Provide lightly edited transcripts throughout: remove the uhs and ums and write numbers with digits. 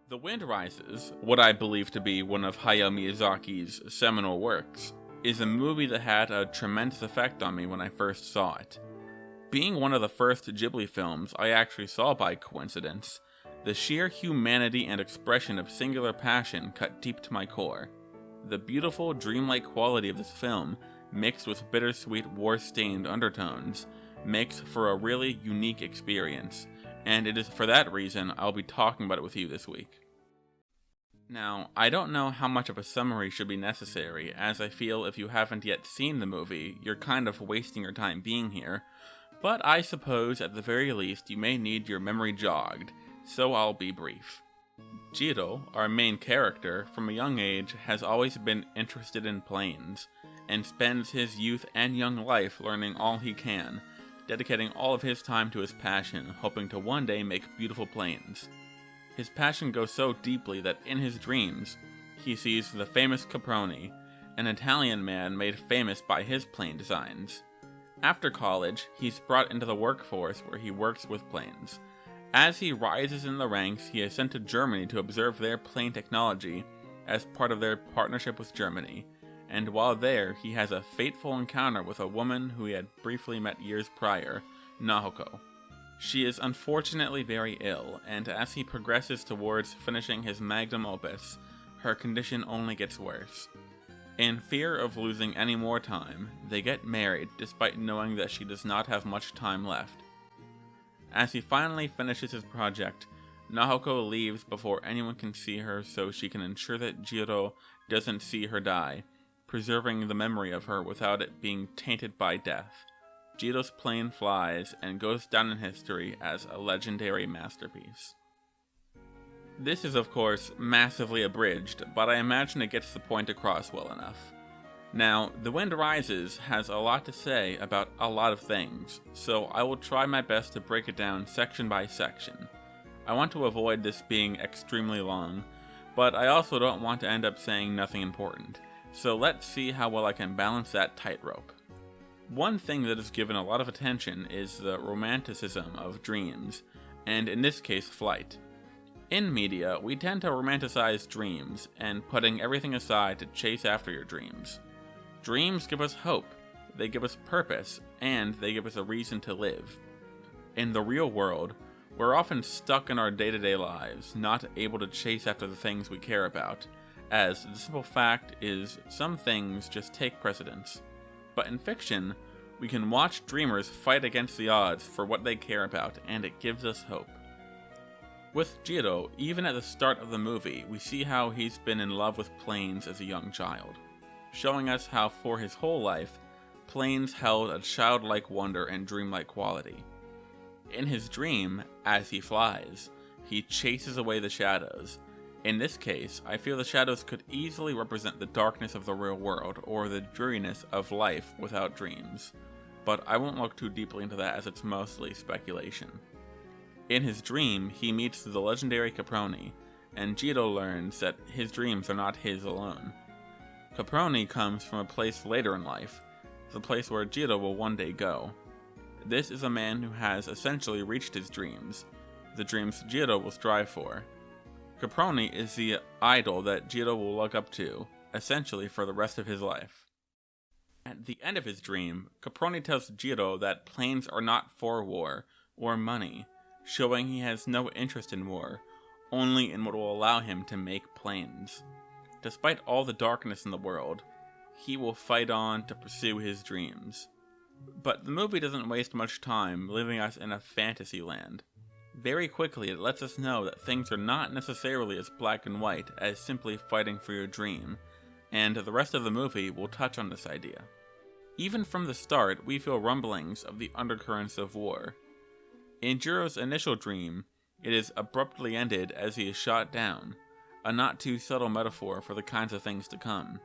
The Wind Rises, what I believe to be one of Hayao Miyazaki's seminal works, is a movie that had a tremendous effect on me when I first saw it. Being one of the first Ghibli films I actually saw by coincidence, the sheer humanity and expression of singular passion cut deep to my core. The beautiful, dreamlike quality of this film, mixed with bittersweet, war-stained undertones, makes for a really unique experience, and it is for that reason I'll be talking about it with you this week. Now, I don't know how much of a summary should be necessary, as I feel if you haven't yet seen the movie, you're kind of wasting your time being here, but I suppose at the very least you may need your memory jogged, so I'll be brief. Jiro, our main character, from a young age has always been interested in planes, and spends his youth and young life learning all he can, dedicating all of his time to his passion, hoping to one day make beautiful planes. His passion goes so deeply that in his dreams, he sees the famous Caproni, an Italian man made famous by his plane designs. After college, he's brought into the workforce where he works with planes. As he rises in the ranks, he is sent to Germany to observe their plane technology as part of their partnership with Germany, and while there, he has a fateful encounter with a woman who he had briefly met years prior, Nahoko. She is unfortunately very ill, and as he progresses towards finishing his magnum opus, her condition only gets worse. In fear of losing any more time, they get married despite knowing that she does not have much time left. As he finally finishes his project, Nahoko leaves before anyone can see her so she can ensure that Jiro doesn't see her die, preserving the memory of her without it being tainted by death. Jiro's plane flies and goes down in history as a legendary masterpiece. This is of course massively abridged, but I imagine it gets the point across well enough. Now, The Wind Rises has a lot to say about a lot of things, so I will try my best to break it down section by section. I want to avoid this being extremely long, but I also don't want to end up saying nothing important. So let's see how well I can balance that tightrope. One thing that is given a lot of attention is the romanticism of dreams, and in this case flight. In media, we tend to romanticize dreams, and putting everything aside to chase after your dreams. Dreams give us hope, they give us purpose, and they give us a reason to live. In the real world, we're often stuck in our day-to-day lives, not able to chase after the things we care about, as the simple fact is some things just take precedence. But in fiction, we can watch dreamers fight against the odds for what they care about, and it gives us hope. With Jiro, even at the start of the movie, we see how he's been in love with planes as a young child, showing us how for his whole life, planes held a childlike wonder and dreamlike quality. In his dream, as he flies, he chases away the shadows. In this case, I feel the shadows could easily represent the darkness of the real world, or the dreariness of life without dreams, but I won't look too deeply into that as it's mostly speculation. In his dream, he meets the legendary Caproni, and Jiro learns that his dreams are not his alone. Caproni comes from a place later in life, the place where Jiro will one day go. This is a man who has essentially reached his dreams, the dreams Jiro will strive for. Caproni is the idol that Jiro will look up to, essentially for the rest of his life. At the end of his dream, Caproni tells Jiro that planes are not for war, or money, showing he has no interest in war, only in what will allow him to make planes. Despite all the darkness in the world, he will fight on to pursue his dreams. But the movie doesn't waste much time leaving us in a fantasy land. Very quickly, it lets us know that things are not necessarily as black and white as simply fighting for your dream, and the rest of the movie will touch on this idea. Even from the start, we feel rumblings of the undercurrents of war. In Jiro's initial dream, it is abruptly ended as he is shot down, a not too subtle metaphor for the kinds of things to come.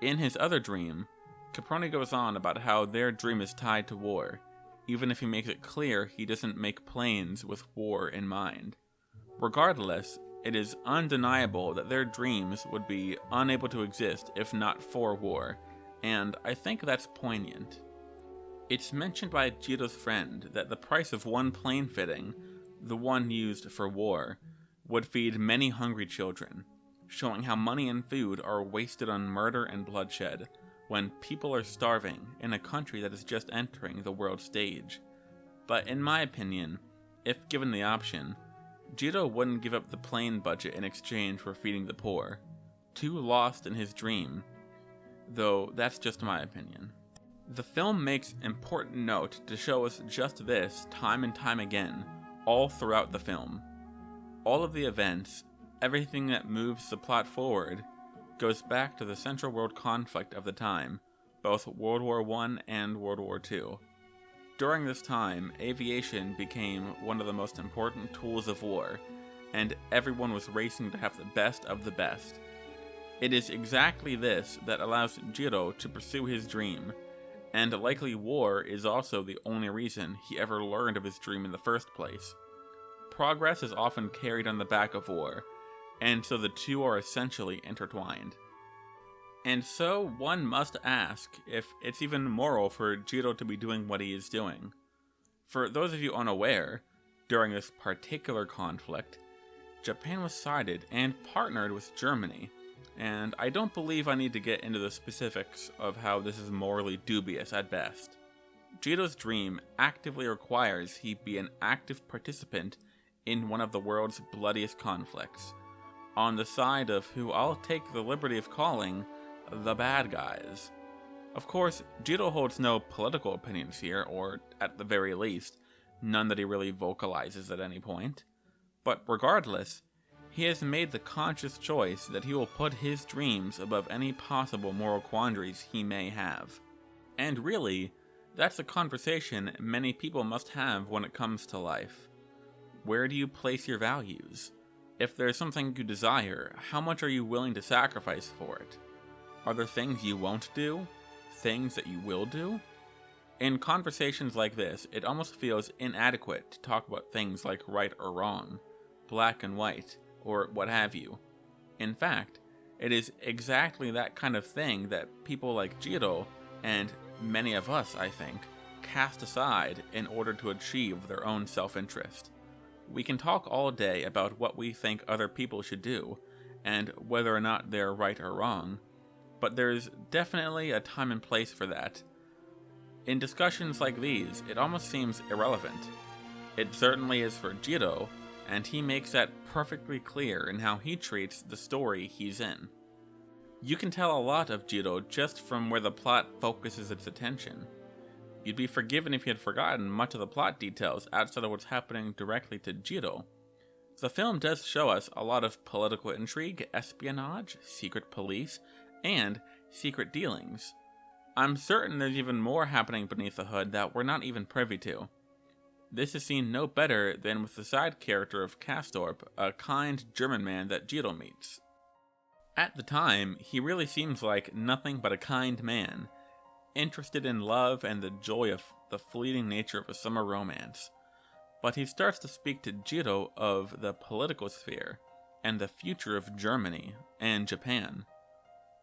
In his other dream, Caproni goes on about how their dream is tied to war, even if he makes it clear he doesn't make planes with war in mind. Regardless, it is undeniable that their dreams would be unable to exist if not for war, and I think that's poignant. It's mentioned by Jiro's friend that the price of one plane fitting, the one used for war, would feed many hungry children, showing how money and food are wasted on murder and bloodshed when people are starving in a country that is just entering the world stage. But in my opinion, if given the option, Jiro wouldn't give up the plane budget in exchange for feeding the poor. Too lost in his dream, though that's just my opinion. The film makes important note to show us just this time and time again, all throughout the film. All of the events, everything that moves the plot forward, goes back to the central world conflict of the time, both World War I and World War II. During this time, aviation became one of the most important tools of war, and everyone was racing to have the best of the best. It is exactly this that allows Jiro to pursue his dream, and likely war is also the only reason he ever learned of his dream in the first place. Progress is often carried on the back of war, and so the two are essentially intertwined. And so one must ask if it's even moral for Jiro to be doing what he is doing. For those of you unaware, during this particular conflict, Japan was sided and partnered with Germany, and I don't believe I need to get into the specifics of how this is morally dubious at best. Jiro's dream actively requires he be an active participant in one of the world's bloodiest conflicts, on the side of who I'll take the liberty of calling the bad guys. Of course, Jiro holds no political opinions here, or at the very least, none that he really vocalizes at any point. But regardless, he has made the conscious choice that he will put his dreams above any possible moral quandaries he may have. And really, that's a conversation many people must have when it comes to life. Where do you place your values? If there's something you desire, how much are you willing to sacrifice for it? Are there things you won't do? Things that you will do? In conversations like this, it almost feels inadequate to talk about things like right or wrong, black and white, or what have you. In fact, it is exactly that kind of thing that people like Jiro, and many of us, I think, cast aside in order to achieve their own self-interest. We can talk all day about what we think other people should do, and whether or not they're right or wrong, but there's definitely a time and place for that. In discussions like these, it almost seems irrelevant. It certainly is for Jiro, and he makes that perfectly clear in how he treats the story he's in. You can tell a lot of Jiro just from where the plot focuses its attention. You'd be forgiven if you had forgotten much of the plot details outside of what's happening directly to Jiro. The film does show us a lot of political intrigue, espionage, secret police, and secret dealings. I'm certain there's even more happening beneath the hood that we're not even privy to. This is seen no better than with the side character of Castorp, a kind German man that Jiro meets. At the time, he really seems like nothing but a kind man, interested in love and the joy of the fleeting nature of a summer romance. But he starts to speak to Jiro of the political sphere, and the future of Germany and Japan.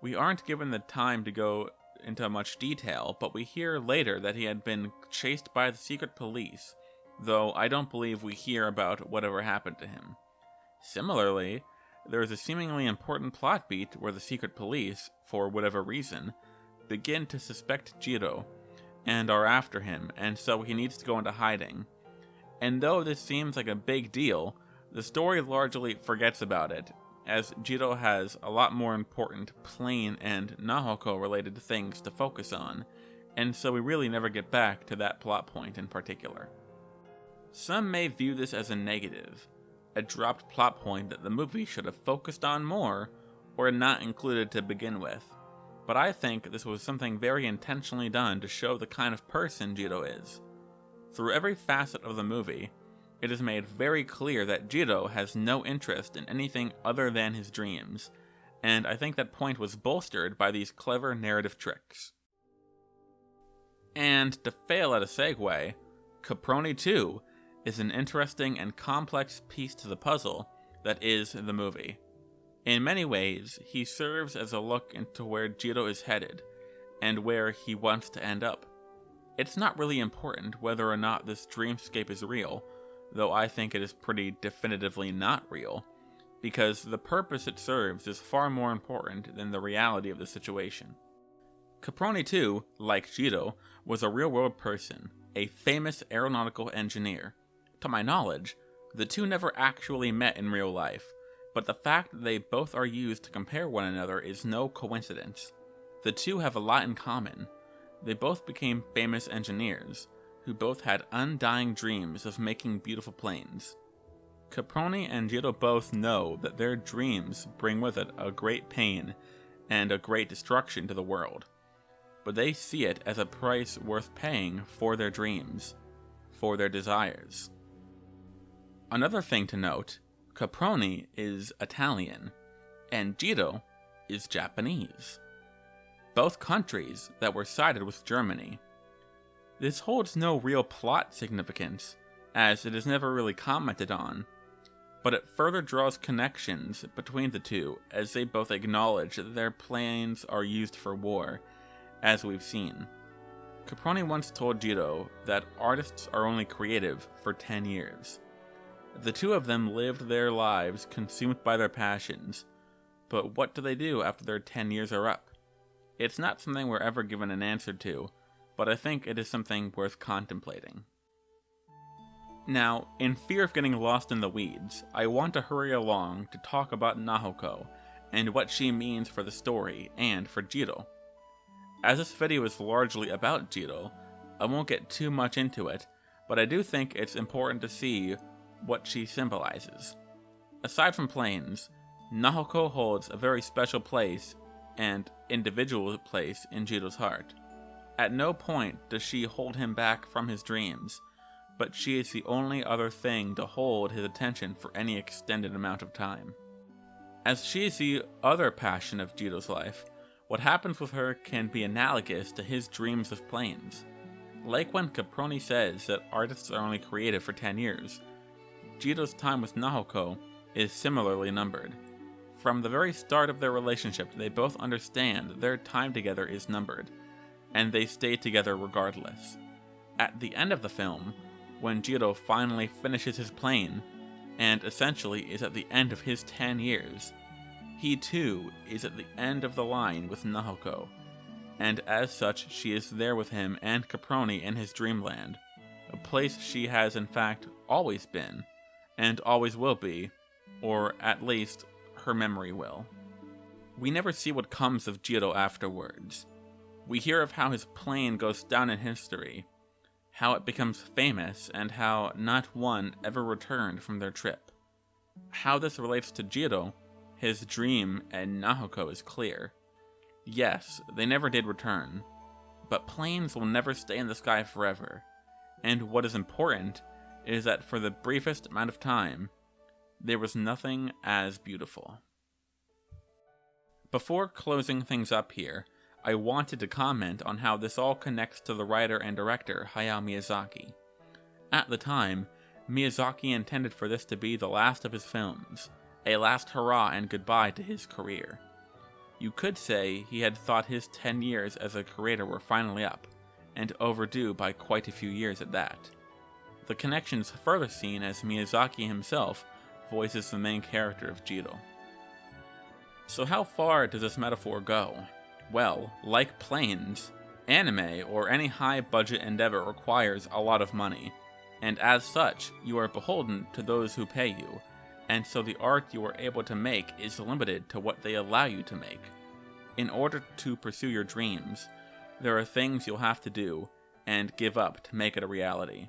We aren't given the time to go into much detail, but we hear later that he had been chased by the secret police, though I don't believe we hear about whatever happened to him. Similarly, there is a seemingly important plot beat where the secret police, for whatever reason, begin to suspect Jiro, and are after him, and so he needs to go into hiding. And though this seems like a big deal, the story largely forgets about it, as Jiro has a lot more important plane and Nahoko-related things to focus on, and so we really never get back to that plot point in particular. Some may view this as a negative, a dropped plot point that the movie should have focused on more, or not included to begin with. But I think this was something very intentionally done to show the kind of person Jiro is. Through every facet of the movie, it is made very clear that Jiro has no interest in anything other than his dreams, and I think that point was bolstered by these clever narrative tricks. And to fail at a segue, Caproni 2 is an interesting and complex piece to the puzzle that is the movie. In many ways, he serves as a look into where Jiro is headed, and where he wants to end up. It's not really important whether or not this dreamscape is real, though I think it is pretty definitively not real, because the purpose it serves is far more important than the reality of the situation. Caproni too, like Jiro, was a real-world person, a famous aeronautical engineer. To my knowledge, the two never actually met in real life, but the fact that they both are used to compare one another is no coincidence. The two have a lot in common. They both became famous engineers, who both had undying dreams of making beautiful planes. Caproni and Jiro both know that their dreams bring with it a great pain and a great destruction to the world, but they see it as a price worth paying for their dreams, for their desires. Another thing to note, Caproni is Italian, and Jiro is Japanese. Both countries that were sided with Germany. This holds no real plot significance, as it is never really commented on, but it further draws connections between the two as they both acknowledge that their planes are used for war, as we've seen. Caproni once told Jiro that artists are only creative for 10 years. The two of them lived their lives consumed by their passions, but what do they do after their 10 years are up? It's not something we're ever given an answer to, but I think it is something worth contemplating. Now, in fear of getting lost in the weeds, I want to hurry along to talk about Nahoko, and what she means for the story, and for Jiro. As this video is largely about Jiro, I won't get too much into it, but I do think it's important to see what she symbolizes. Aside from planes, Nahoko holds a very special place and individual place in Jiro's heart. At no point does she hold him back from his dreams, but she is the only other thing to hold his attention for any extended amount of time. As she is the other passion of Jiro's life, what happens with her can be analogous to his dreams of planes. Like when Caproni says that artists are only creative for 10 years, Jiro's time with Nahoko is similarly numbered. From the very start of their relationship, they both understand that their time together is numbered, and they stay together regardless. At the end of the film, when Jiro finally finishes his plane, and essentially is at the end of his 10 years, he too is at the end of the line with Nahoko, and as such she is there with him and Caproni in his dreamland, a place she has in fact always been, and always will be, or at least her memory will. We never see what comes of Jiro afterwards. We hear of how his plane goes down in history, how it becomes famous, and how not one ever returned from their trip. How this relates to Jiro, his dream, and Nahoko is clear. Yes, they never did return, but planes will never stay in the sky forever, and what is important is that for the briefest amount of time, there was nothing as beautiful. Before closing things up here, I wanted to comment on how this all connects to the writer and director Hayao Miyazaki. At the time, Miyazaki intended for this to be the last of his films, a last hurrah and goodbye to his career. You could say he had thought his 10 years as a creator were finally up, and overdue by quite a few years at that. The connection's further seen as Miyazaki himself voices the main character of Jiro. So how far does this metaphor go? Well, like planes, anime or any high-budget endeavor requires a lot of money, and as such, you are beholden to those who pay you, and so the art you are able to make is limited to what they allow you to make. In order to pursue your dreams, there are things you'll have to do and give up to make it a reality.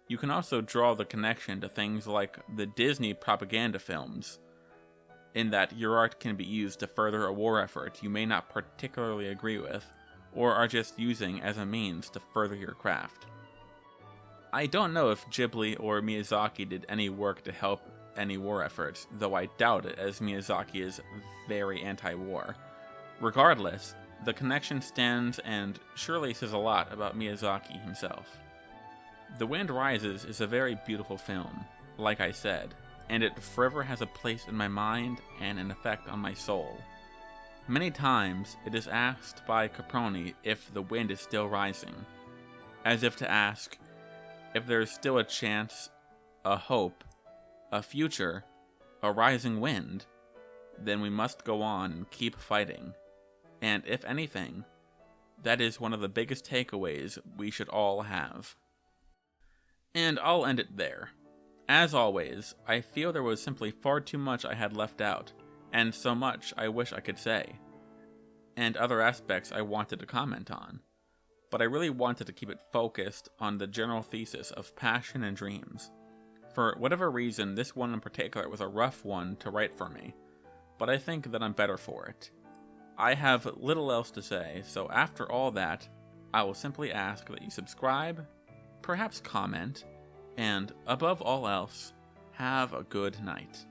You can also draw the connection to things like the Disney propaganda films, in that your art can be used to further a war effort you may not particularly agree with, or are just using as a means to further your craft. I don't know if Ghibli or Miyazaki did any work to help any war efforts, though I doubt it, as Miyazaki is very anti-war. Regardless, the connection stands and surely says a lot about Miyazaki himself. The Wind Rises is a very beautiful film, like I said, and it forever has a place in my mind and an effect on my soul. Many times, it is asked by Caproni if the wind is still rising, as if to ask, if there is still a chance a hope, a future, a rising wind, then we must go on and keep fighting. And if anything, that is one of the biggest takeaways we should all have. And I'll end it there. As always, I feel there was simply far too much I had left out, and so much I wish I could say, and other aspects I wanted to comment on. But I really wanted to keep it focused on the general thesis of passion and dreams. For whatever reason, this one in particular was a rough one to write for me, but I think that I'm better for it. I have little else to say, so after all that, I will simply ask that you subscribe, perhaps comment, and above all else, have a good night.